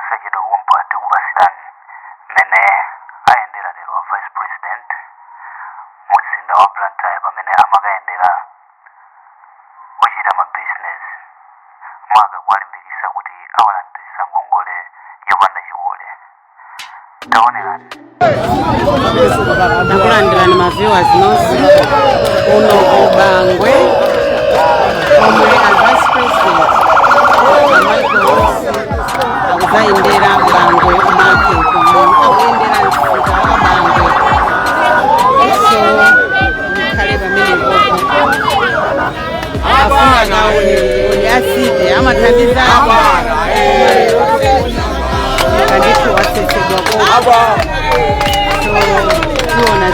osajedo kumpati kubasidani mene ayendera lero wa vice president muzinda wa Blantyre pamene amakayendera ochita ma business mwaga kuwalimbikitsa kuti awalandiritsa ngongole yopanda chikole. Taonerani ndakulandirani ma viewers nonse uno Bangwe omwe a vice president akuzayendera Bangwe market akuyendera msika wa Bangwe so mukhale pamene afuna kaone asite amathandiza kandithi wasesedwa ko tuona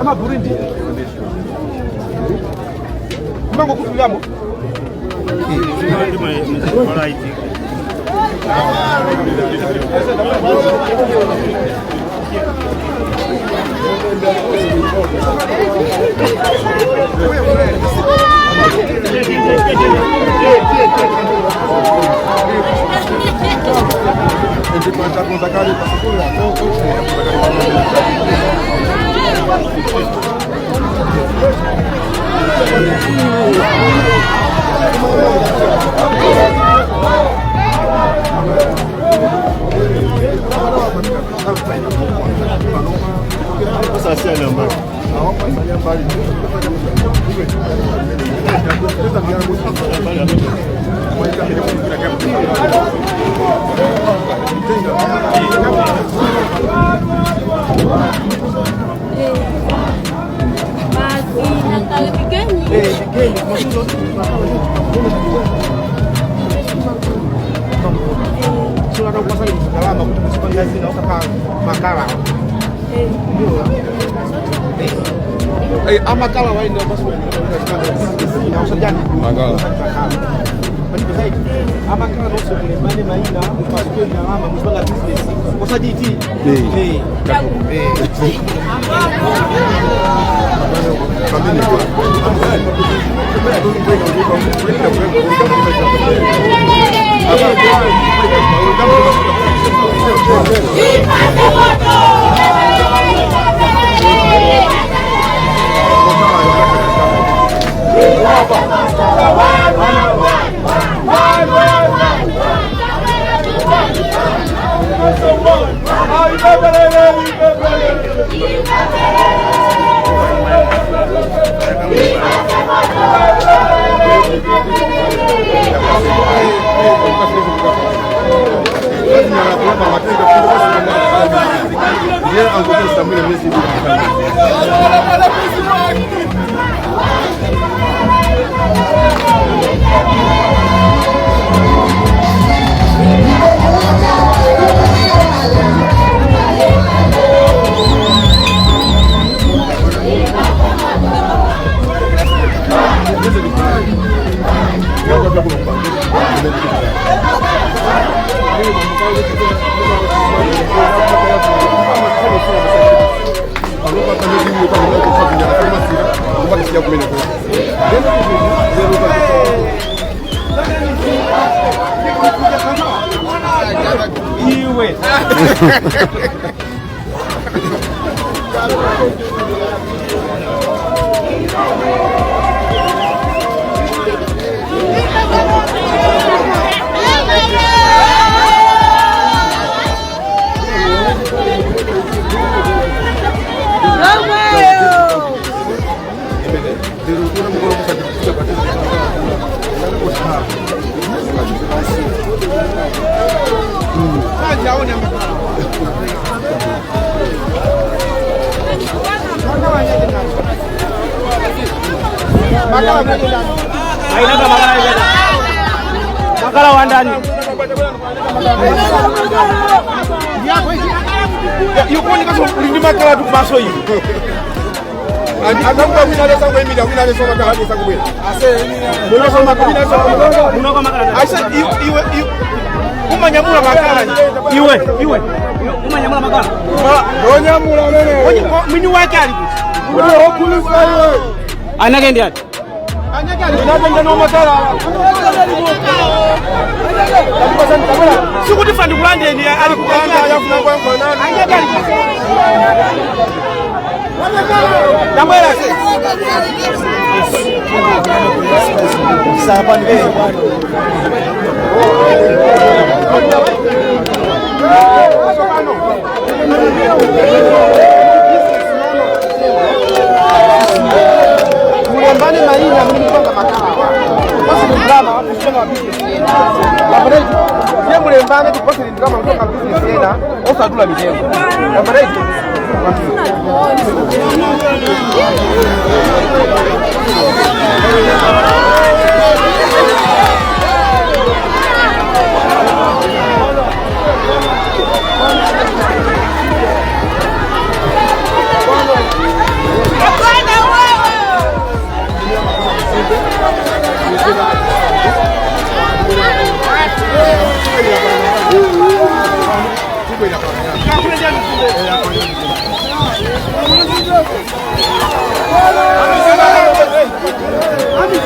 Ama Burundi. Mbango kutuliamo. Amakala wa ndio basi na usajani makala amakala ndio mane maina mpasike na mama msonga business usajiti makala wa ndani yuko ni kaso ndi makala tu baso yi atakuwa mwinale sangu emida mwinale soma ka hadi sangu bwe ase mwana soma ka mwinale soma munoko makala ase iwe umanyamula makala iwe umanyamula makala onyamula wewe mwini wake ali kuti okulisa iwe anagende ati anagende no makala sikuti fandi kulande ni ali kupanda yafuna kwa mwanani anagende Namwela sasa ni Mulembane maina mlipanga makala. Basi ni drama watu kusema business. Average. Ye mulembane tu basi ni drama kutoka business tena. Osa dula mijengo. Average.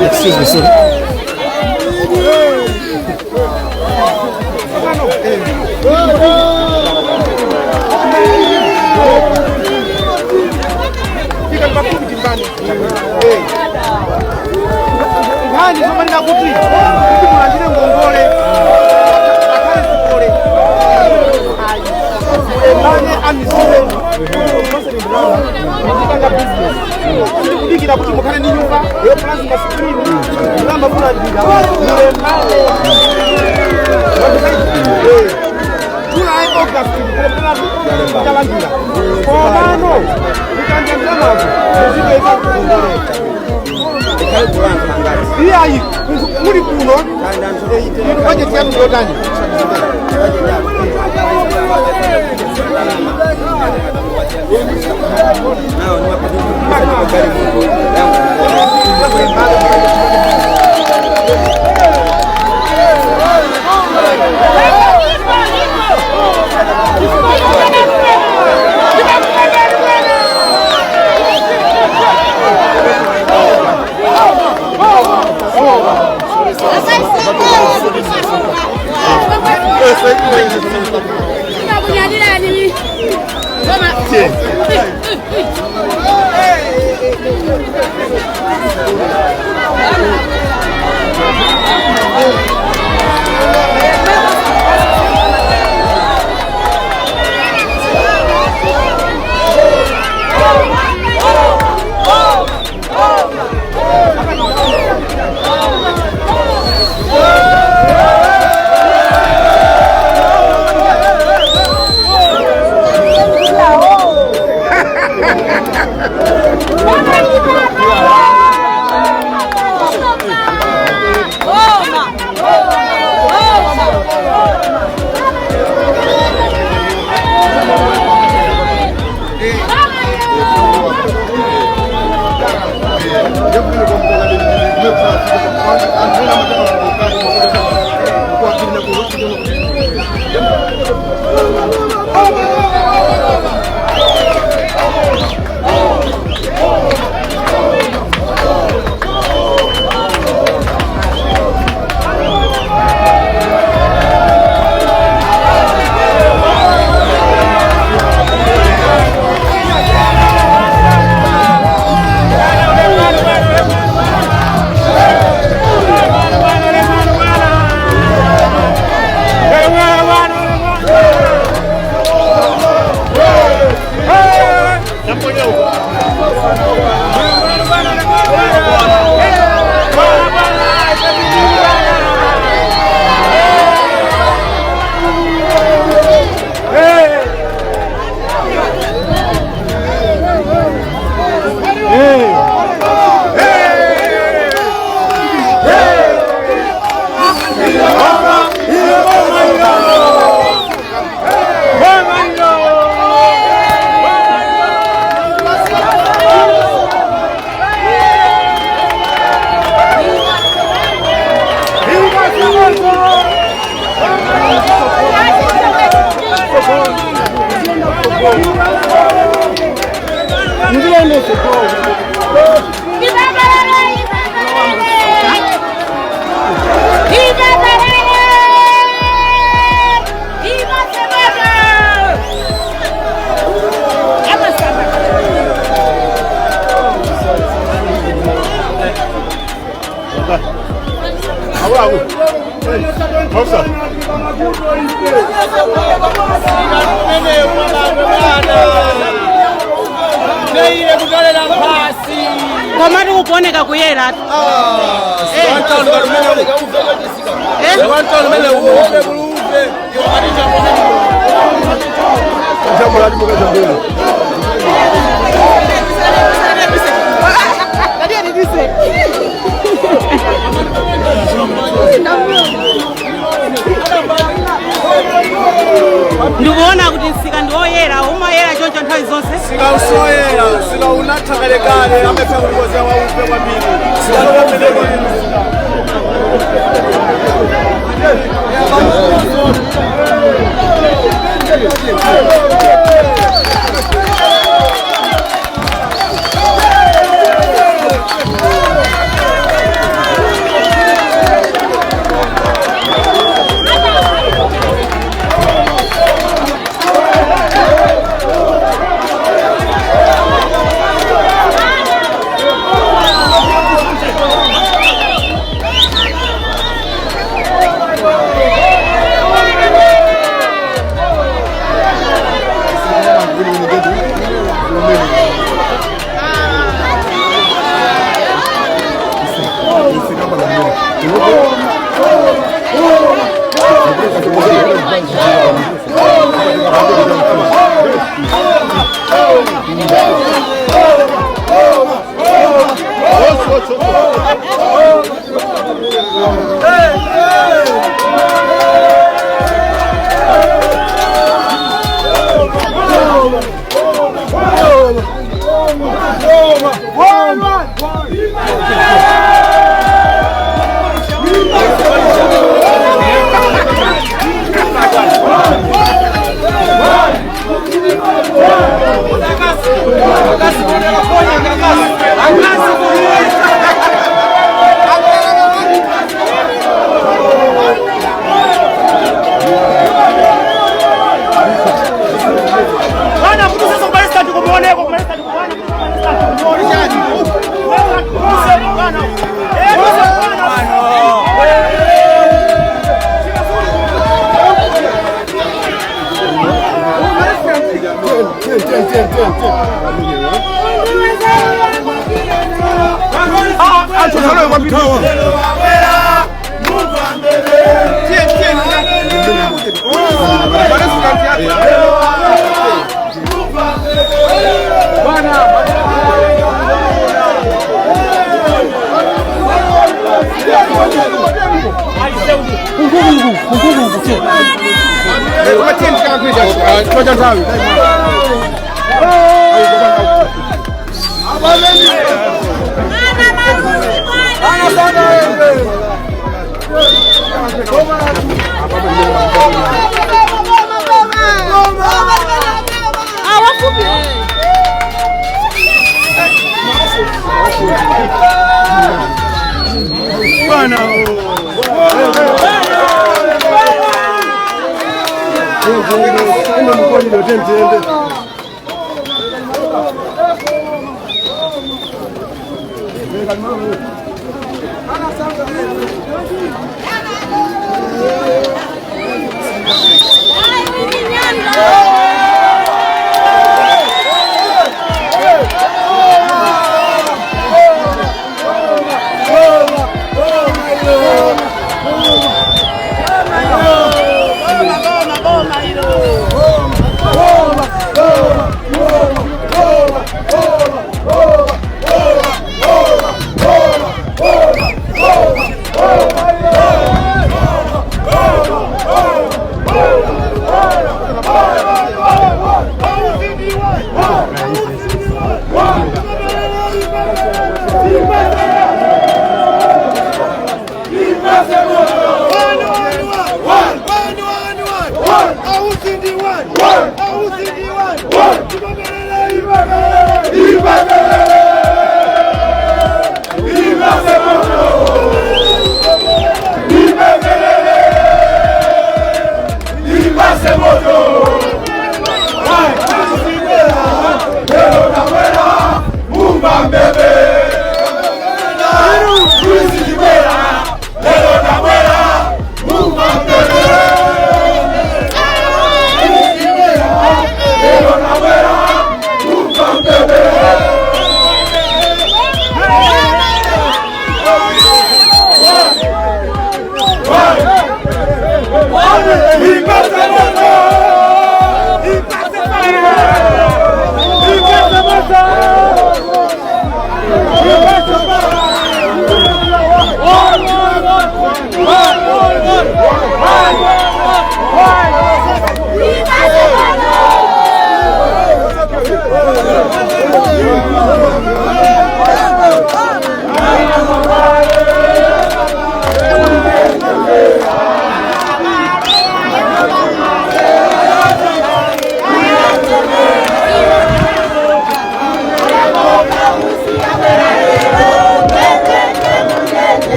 Excuse me, sir. Ngani somanda kuti mulandire ngongole akale sikole mane amisire ndikanga business ndikudikira kuti mukhale ndi nyumba yo plus nga screen ngamba kulandira mule mane July August kulandira komano ndikanja mwazo ndikeka ngongole iya muri kuno budget ya mdodani Komari kuoneka kuyera tu. Ndikuona kuti sika ndioyera umayera choncho nthawi zonse. Sika usoyera, sika unathakale amepha kulikozea waupe kwambiri. Sika lomedeko.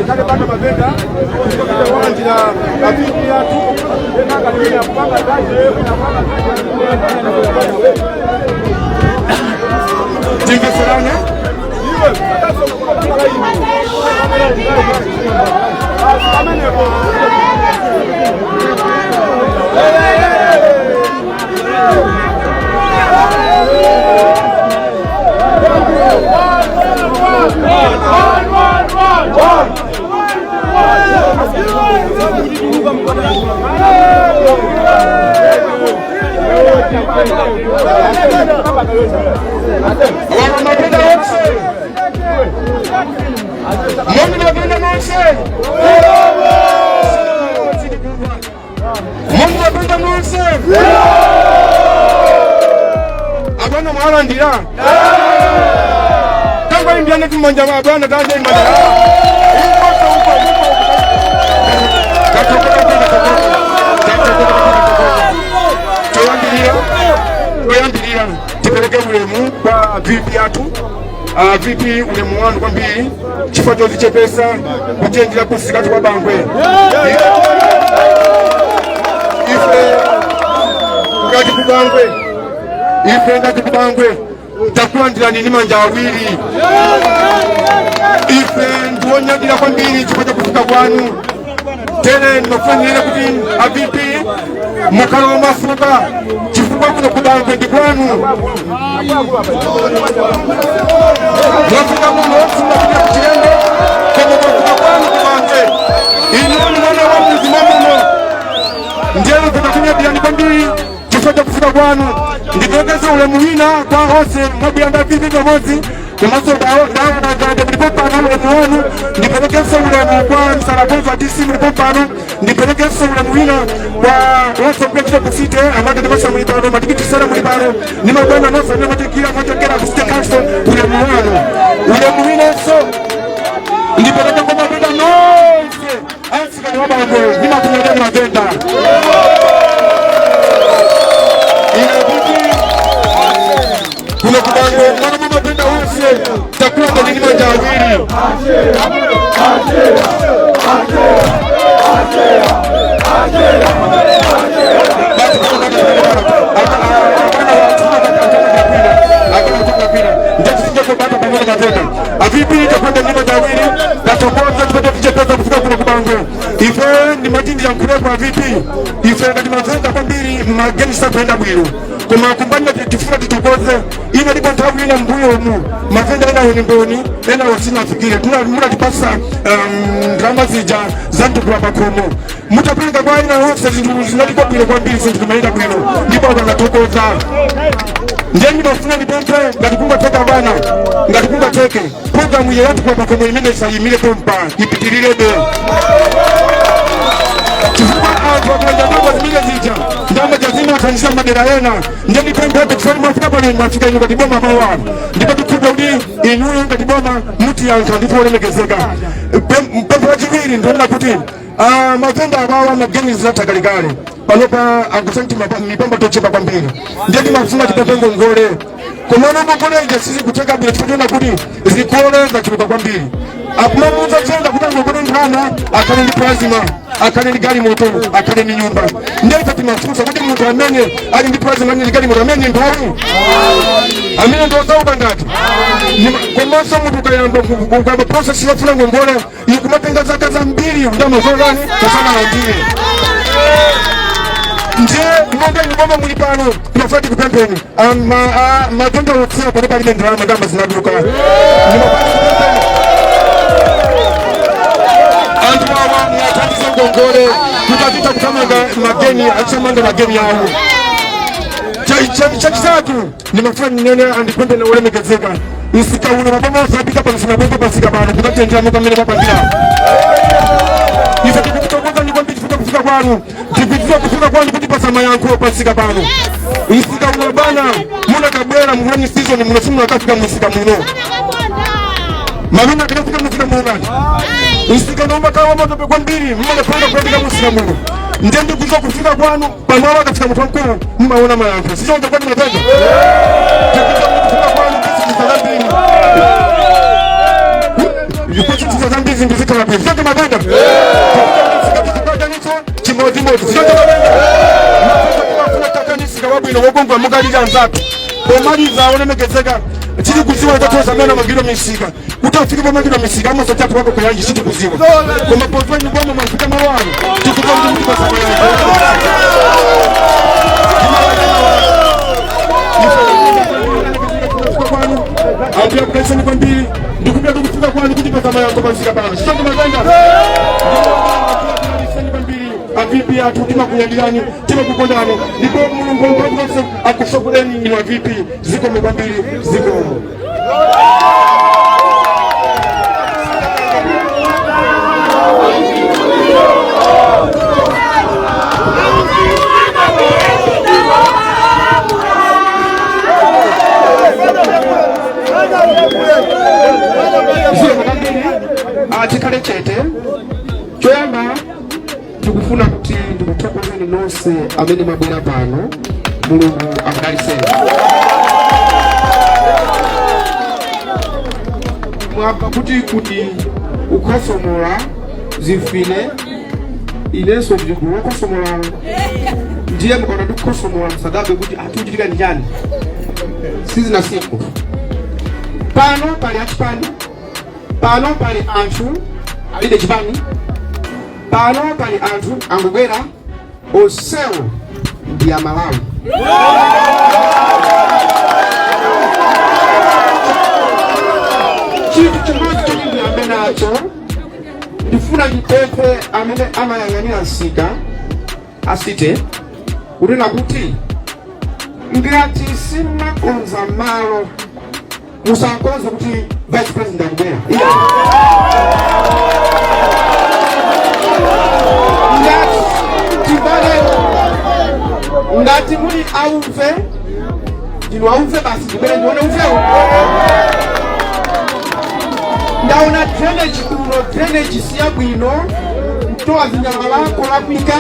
Kale kupanda mabenda kutoka rafiki yatu mpaka kwenye kupanga kazi tinga serane iwe hata kuna kama hivi abana mwalandira kangwa imbyane kumanja abana tanje imanja toyandirira tipeleke ulemu kwa vipi yatu vipi ulemu wanu kwambiri chifo chozi chepesa kuchenjira kusikatu kwa bangwe ife ngati kubangwe ife ngati kubangwe takulandira nini manja awiri ife ndiwonyadira kwambiri chifo chakufika kwanu tene ndinofanire kuti avipi mukalo mafuka chifukwa kuno kubangwe ndi kwanu mwafika muno sinapita kuchiyendo koma mwafika kwanu kubangwe inu mwana wa muzima muno njelo kunakunyadira kwambiri chifukwa chakufika kwanu ndipekeze ulemu wina kwa ose mwabuyanda vipi pamozi kumaso dawa na gande mlipopano ulemu wanu ndipelekeze ulemu kwa msarakozo wa DC mlipopano ndipelekeze ulemu wina kwa wose mpekile kusite ambaga ndipasha mlipano matikiti sana mlipano ni magwena nosa ni matikila matikila kusite kanso ulemu wanu ulemu wina so ndipeleke kwa mabenda nose ansika ni wabango ni makunyadeni magenda kuna kubango mwana mama penda wose takuwa kwa nini manja awiri avipi takwenda nini manja awiri tatokoza tupata kichepeza kufika kuna kubango ife ni matindi ya mkurepo avipi ife ngati mazenda kwa mbili mageni sita kwenda mwilu kuma kumbanya tifuka titokoze ina lipo ntawu ina mbuyo umu mazenda ina unimboni ina wasina fikire muna tipasa drama zija zantu kwa bakomo mutapinga kwa ina hose zinalipo mwile kwa mbili sintu kumaida mwilo nipo wanga tokoza njeni basina nipempe ngatikunga teka bana ngatikunga teke programu ya watu kwa bakomo imene sayimile pompa ipitililebe chifukwa kwa njama zimile zija ndama jazima kanisa madera yena njeni pembe kufani mafika pale mafika inu katiboma mawa ndipo tukuba udi inu katiboma muti yanka ndipo ulemegezeka pembe wajiviri ndona kuti mafenda abawa na geni zilata galigale palopa akusanti mipamba tochepa kwa mbili njeni mafuma kipepengo ngole kumana mongole ija sisi kuteka bila tufutuna kuti zikole za kipepa kwa mbili akumamuza chenda kutango kune mhana akane ni plazima akane ni gari moto akane ni nyumba ndei kati mafusa kuti mtu amenye ali ndi plazima ni gari moto amenye mpawu amene ndo sauka ndati komanso mtu kayamba kugaba process ya funa ngongole ikumatenga zaka za mbili ndama zolani kasana ndine nje ngombe ngombe mulipano tunafati kupempeni matendo yotsira pano pali ndalama magamba zinaduka antu wawa mwatatiza ngongole tutapita kutamanga mageni achamanga mageni yao chakisatu ni mafani nene andipende na ulemegezeka isika una mabama usapika panisina bongo pasika bano kutatendea mwaka mene mapandila isa kikutokoza ni kwa mbiti futa kufika kwanu kipitiza kufika kwanu kutipa sama yanku pasika bano isika una bana muna kabwela muhani season munasimu nakafika musika muno mamina kinafika musika muno isika naomba kawa moto pe kwa mbili mwana penda kwa musika muno ndende kuzo kufika kwanu pamwawa katika mkwankuru mmaona mayanku sisi wanda kwa mnataka kipitiza kufika kwanu kisi kisalabini Yuko tuzambizi mbizika na pesa kama banda. Timoti sababu inogongwa mugalira nzatu omaliza onemegezeka chiri kuziwa ikatoza mena magiro misika utafika magiro misika ama sotatu wako kwa yangi chiri kuziwa kwa mapozwa nyumbamo mafika mawani tukupa mtu kwa sababu Apia kwenye ni kwambi ndikupia tukufika kwa nikujipa sama yangu kwa msika bana shaka maganda avipi atutima kunyangirani tima kukondano ndipo mulungu kwa akushokureni ino avipi ziko mbambili ziko atikale chete choyamba tukufuna kuti ndikutokozeni nonse amene mabwera pano mulungu akudaliseni mwamba kuti ukhosomola zifine inenso ndikulokosomola ndiye mukona ndikukhosomola msadabe kuti atiuchitika ndi chani sizina siku pano pali achipani pano pali anthu alide chipani pano pali anthu angubwera onsewo ndi ya Malawi chinthu chimodzi choti ndiyambe nacho ndifuna ndipemphe amene amayang'anira nsika asite kunena kuti ngati simakonza malo musakonze kuti vice president akubwera ngati muli auve ndinu auve basi ndibwere ndione ufewo ndaona drainage kuno drainage siya bwino mtoa zinyangala kolakwika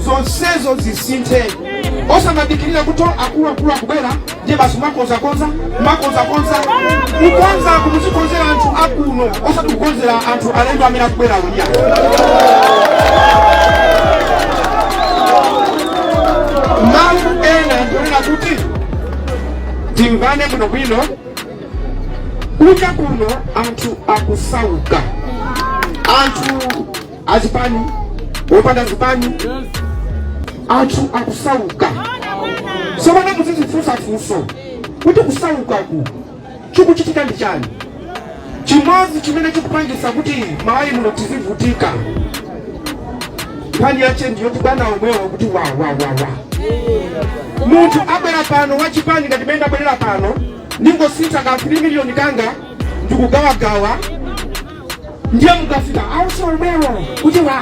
zonsezo zisinthe osamadikirira kuto akulu akubwera ndiye basi makonza ukonza kumuzikonzera anthu akuno osati kukonzera anthu alendo amene akubwera uja mawu ena ndionera kuti timvane bwinobwino kucha kuno anthu akusauka anthu azipani opanda zipani anthu akusauka somana muzizifunsafunso kuti kusaukaku chikuchitika ndi chani chimodzi chimene chikupangisa kuti Malawi muno tizivutika nkhani yache ndiyo kubana omwewo kuti wa munthu abwera pano wachipani ngati mene abwerera pano ndingosintha ka 3 miliyoni kanga ndikugawagawa ndiye mukafika auso omwewo kuti wa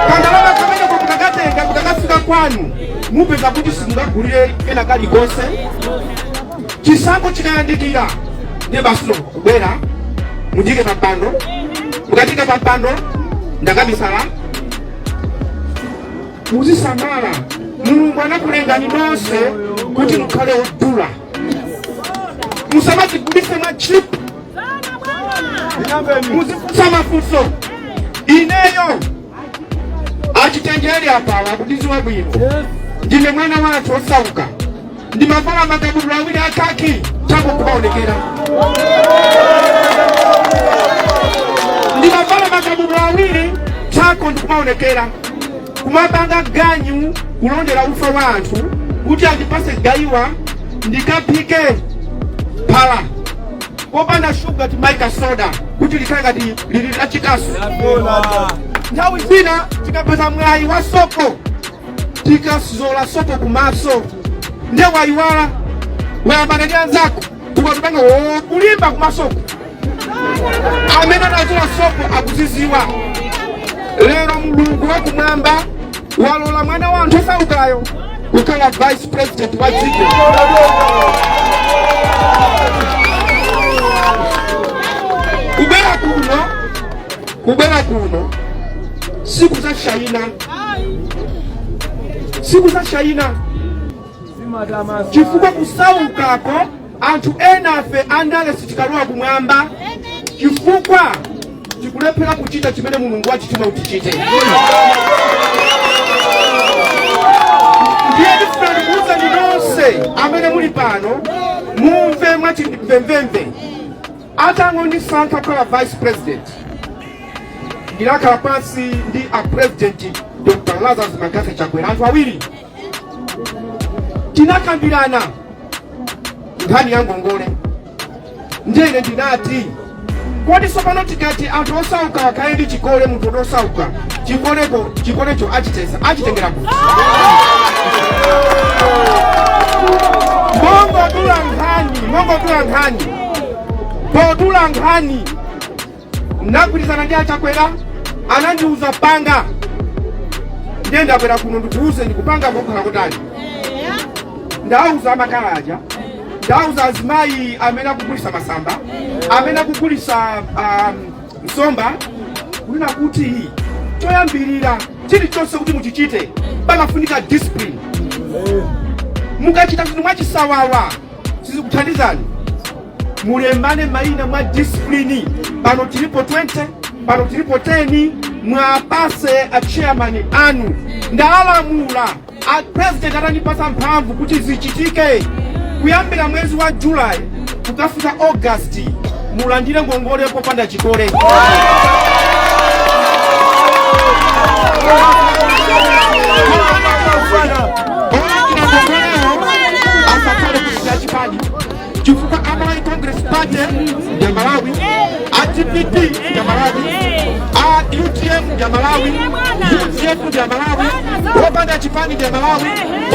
kandalama kamene kwa mukakatenga mukakafika kwanu mupeza kuti simungagulire ena kalikonse chisankho chikayandikira ndiye basi kubwera mujike papando mukatika papando ndakabisala muzisamala mulungu anakulengani nonse kuti mukhale odula musamadzigulitse mwa chip muzifunsa mafunso ineyo achitengeri apawa kutiziwa bwino ndine mwana wathu osauka ndimavala makabudula awiri akaki tako kumaonekera ndimavala makabudula awiri tako ndikumaonekera kumapanga ganyu kulondera ufa wa anthu kuti andipase gayiwa ndikapike phala kopanda shuga timaika soda kuti likhale ngati lili lachikasu nthawi zina tikapeza mwayi wa sopo tikazola sopo kumaso ndiye wayiwala wayambana ndi anzako ukatupanga kulimba kumasoko amene anazola sopo akuziziwa lero mulungu wakumwamba walola mwana wa anthu osaukayo kukhala vice president wa dziko kubwera kuno siku za shaina chifukwa kusaukako anthu enafe andale sitikalowa kumwamba chifukwa chikulephera kuchita chimene Mulungu wachituma utichite. Ndiye ndifuna ndikuwuza nonse amene muli pano mumve mwachimvemvemve. Atangondisankha kukhala vice president, ndinakhala pansi ndi a president Dr. Lazarus Magaze Chakwera, anthu awiri tinakambirana nkhani ya ngongole. Ndine ndinati kodi sopano tikati anthu osauka akaye ndi chikole, munthu osauka chikolecho achitengera kuti podula nkhani ndagwirizana ndi Achakwera, anandiuza panga. Ndiye ndakwera kuno ndikuuze ndikupanga kokhala kutani. Ndauza amakalaja, ndauza azimayi amene akugulisa masamba, amene akugulisa nsomba, kunena kuti choyambirira chilichonse kuti muchichite pamafunika discipline. Mukachita zinthu mwachisawawa sizikuthandizani. Mulembane mayina mwa discipline. Pano tilipo 20, pano tilipo 10, mwapase a chairman anu. Ndalamula a president atanipasa mphamvu kuti zichitike. Kuyambira mwezi wa July kukafika August mulandire ngongole popanda chikole. Chifukwa Amai Congress Party ya Malawi, ATPP ya Malawi, UTM ya Malawi, UTF ya Malawi, Wapanda Chipani ya Malawi,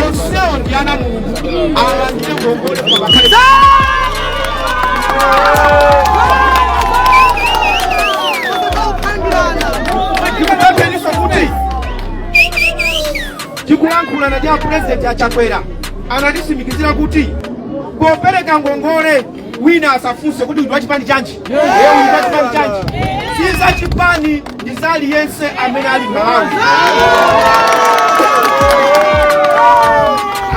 Onseo Ndiana Mungu, alandire ngongole kwa bakari. Chikulankhula na dia president Achakwera analisimikizira kuti kupereka ngongole wina asafunse kuti ndi wachipani chanji. Ndi wachipani chanji. Si za chipani ndi za aliyense amene ali Malawi.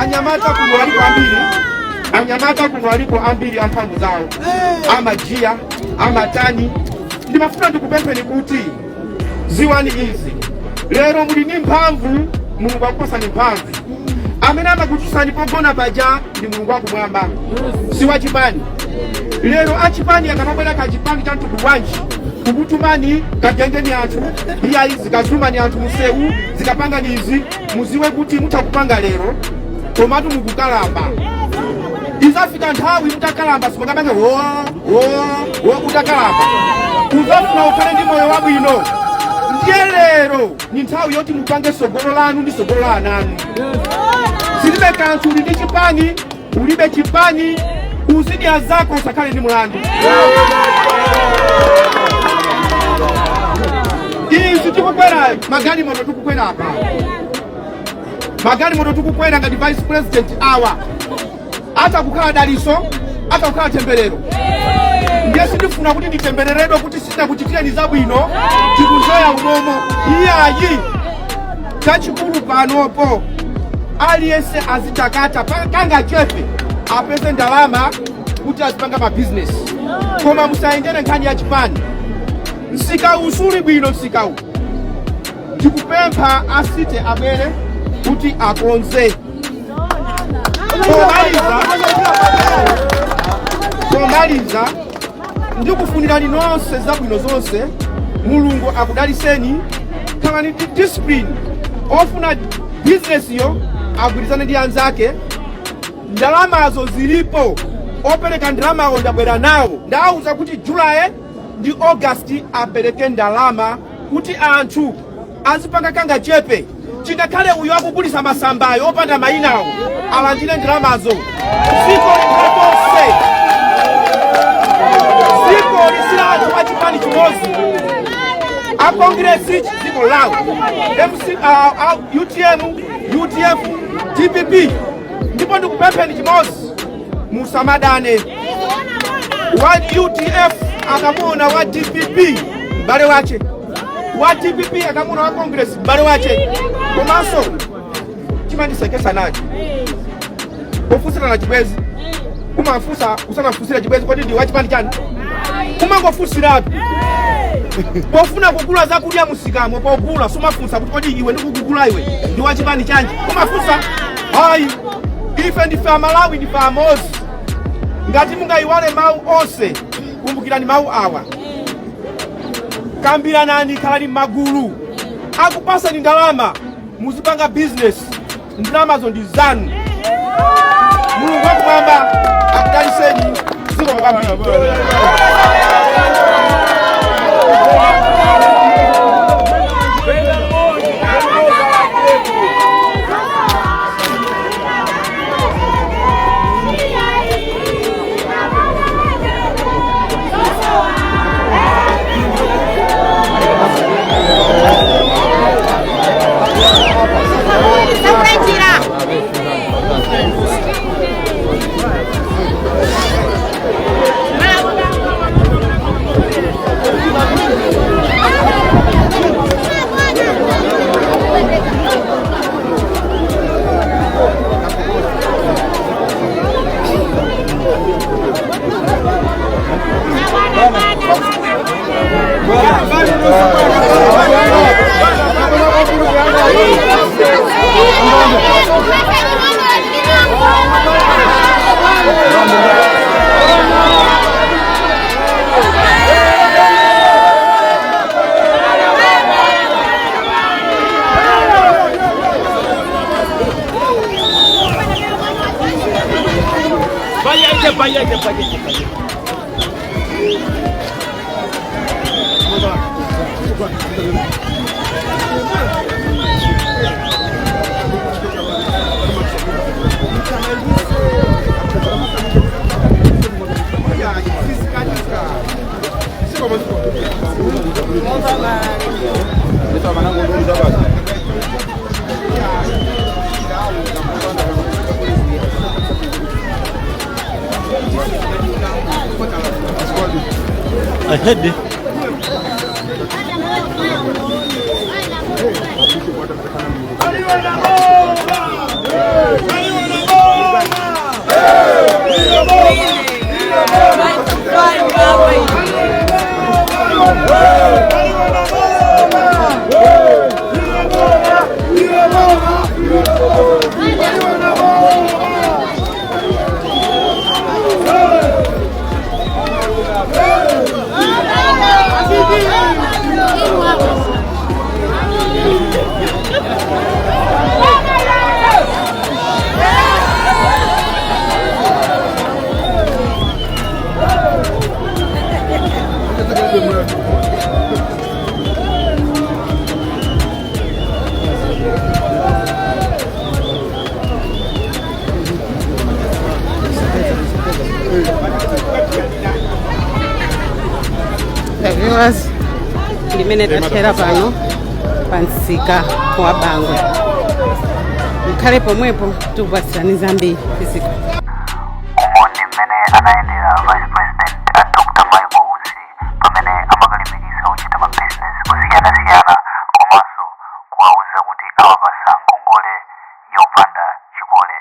Anyamata kuno aliko ambiri amphamvu zawo. Amajia, amatani. Ndimafuna ndikupempheni kuti ziwani izi. Lero muli ni mphamvu, Mulungu akuposa ni mphamvu. Amene amakuchusani pogona paja ndi Mulungu wakumwamba, si wachipani. Lero achipani akamabwera kachipani cha mtundu wanji kukutumani kagengeni anthu iya izi kazumani anthu musewu zikapanga nizi muziwe kuti mutakupanga lero komatu mukukalamba. Izafika nthawi mutakalamba simungapange utakalamba. Uzafuna ukhale ndi moyo wabwino. Ndiye lero ni nthawi yoti mupange sogolo lanu ndi sogolo la ananu. Silibe kanthu uli ndi chipani, ulibe chipani, uzidya zako usakhale ndi mulandu. Izi tikukwera magali moto tukukwera apa. Magali moto tukukwera ngati vice president awa. Ata kukhala daliso, ata kukhala temberero. Ndiye sindifuna kuti nditembereredwe kuti sina kuchitira ni zabwino, tikunjoya umomo. Iyayi chachikulu panopo aliyense azitakata kanga chefe apese ndalama kuti azipanga ma business. Koma musayendere nkhani ya chipani. Nsika usuli bwino nsikawu. Tikupempha asite abwere kuti akonze. Komaliza ndikufunirani nonse zabwino zonse. Mulungu akudaliseni. Khalani ndi discipline. Ofuna business yo agwirizane ndi anzake. Ndalamazo zilipo. Opereka ndalamawo ndabwera nawo. Ndauza kuti July ndi August apereke ndalama kuti anthu azipanga kanga chepe. Chikakhale uyo akugulisa masambayo opanda mayinawo alandire ndalamazo. Ziko likatose. Ziko lisila anthu achipani chimozi. A Congress ziko lawo. UTM, UTF, TPP. Ndipo ndikupempheni chimozi. Musamadane. Wa UTF akamuna wa TPP mbale wache. Wa TPP akamuna wa Congress mbale wache. Komanso chimandisekesa nacho. Kufusira na chibwezi. Kumafusa usana fusira chibwezi kodi ndi wachipani chani? kumangofusiratu pofuna kugula zakudya musikamwe pogula sumafunsa kuti kodi iwe ndikukugula iwe ndi wachipani chanji kumafunsa hayi ife ndife Amalawi ndife amozi ngati mungayiwale mawu onse kumbukirani mawu awa kambiranani khalani magulu akupasa ni ndalama muzipanga business ndalamazo ndi zanu Mulungu akumwamba akudaliseni ziko kwambiri I heard it. Limene tatera pano pansika kwa Bangwe mkhale pomwepo tikupatsirani zambiri fizika umondi mmene anaendera Vice President Dr. Michael Utsi pamene amakalimbikitsa kuchita mabusiness kusiyana-siyana komanso kuwauza kuti awapasa ngongole yopanda chikole.